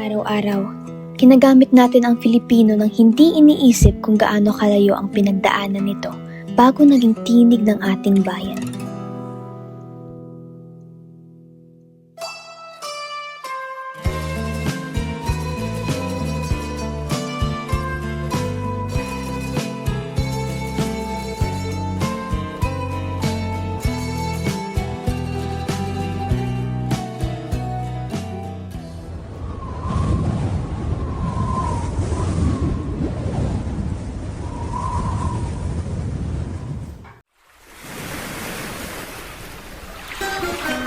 Sa araw-araw, ginagamit natin ang Filipino nang hindi iniisip kung gaano kalayo ang pinagdaanan nito bago naging tinig ng ating bayan.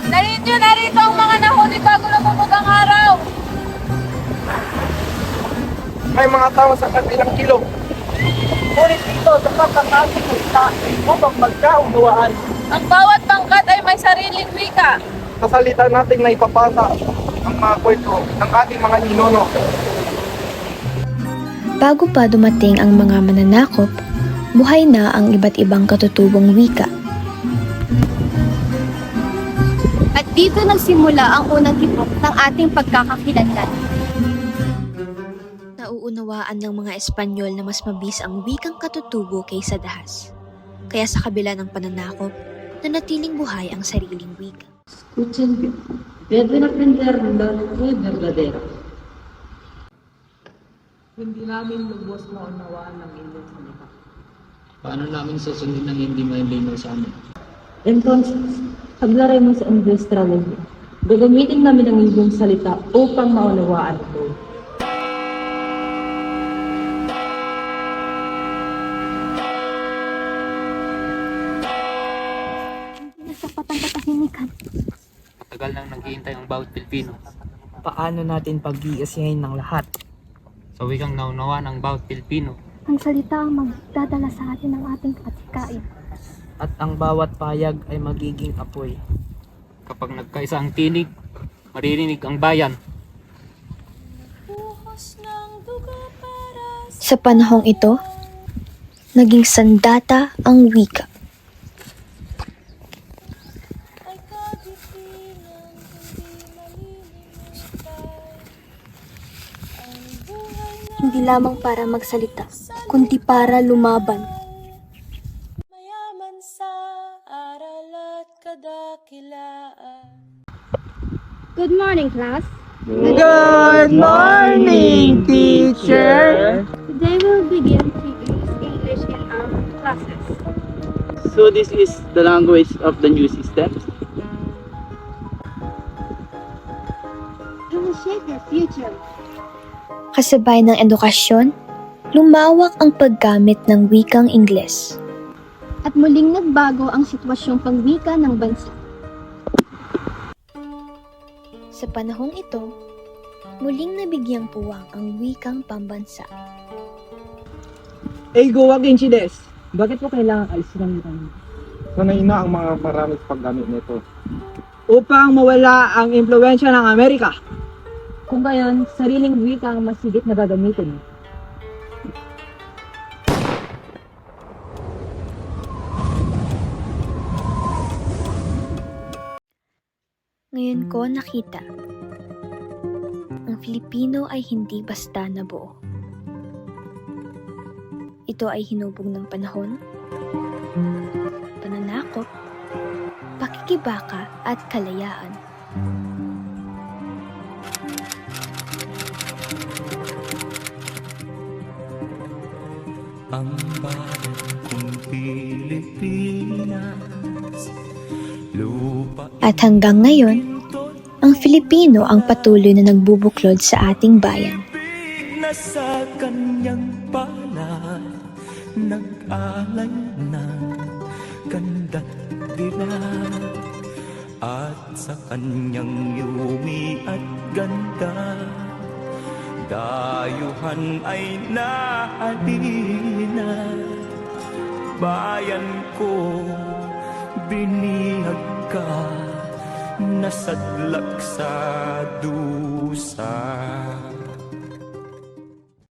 Dalhin nyo na rito ang mga nahuli bago lumubog ang araw! May mga tao sa kabilang kilong. Ngunit dito sa pagkakasig ng isa upang magkaunawaan. Ang bawat pangkat ay may sariling wika. Sa salita natin na ipapasa ang mga kwento ng ating mga ninuno. Bago pa dumating ang mga mananakop, buhay na ang iba't ibang katutubong wika. At dito nagsimula ang unang tibok ng ating pagkakakilanlan. Nauunawaan ng mga Espanyol na mas mabis ang wikang katutubo kaysa dahas. Kaya sa kabila ng pananakop, nanatiling buhay ang sariling wika. Escuchen bien, deben aprender la fe verdadera. Hindi namin lubos maunawaan ng inyong salita. Paano namin susundin ang hindi malinaw sa amin? Entonces, hablaremos en vuestra lengua. Gagamitin namin ang inyong salita upang maunawaan ito. Nasapat ang katahimikan. Matagal nang naghihintay ang bawat Pilipino. Paano natin pag-iisihin ng lahat? Sa wikang naunawa ng bawat Pilipino. Ang salita ang magdadala sa atin ng ating katikain. At ang bawat payag ay magiging apoy. Kapag nagkaisa ang tinig, maririnig ang bayan. Sa panahong ito, naging sandata ang wika. Hindi lamang para magsalita, kundi para lumaban. Mayaman sa aral at kadakilaan. Good morning, class. Good morning, teacher! Today we'll begin to use English in our classes. So this is the language of the new system. It will shape your future. Kasabay ng edukasyon, lumawak ang paggamit ng wikang Ingles. At muling nagbago ang sitwasyong pangwika ng bansa. Sa panahong ito, muling nabigyang puwang ang wikang pambansa. Ego Agencies, bakit po kailangan alisin ang wika niyo? Sanay na ang mga marami sa paggamit nito. Upang mawala ang impluensya ng Amerika. Kung gayon, sariling wika ang mas higit na gagamitin. Ngayon ko nakita, ang Filipino ay hindi basta nabuo. Ito ay hinubog ng panahon, pananakop, pakikibaka at kalayaan. Ang bayan kong Pilipinas, lupa. At hanggang ngayon, ang Filipino ang patuloy na nagbubuklod sa ating bayan. Na sa kanyang palad, nag-alay ng kanda't dilag. At sa kanyang yumi at ganda, dayuhan ay nahalina. Bayan ko, binihag ka, nasadlak sa dusa.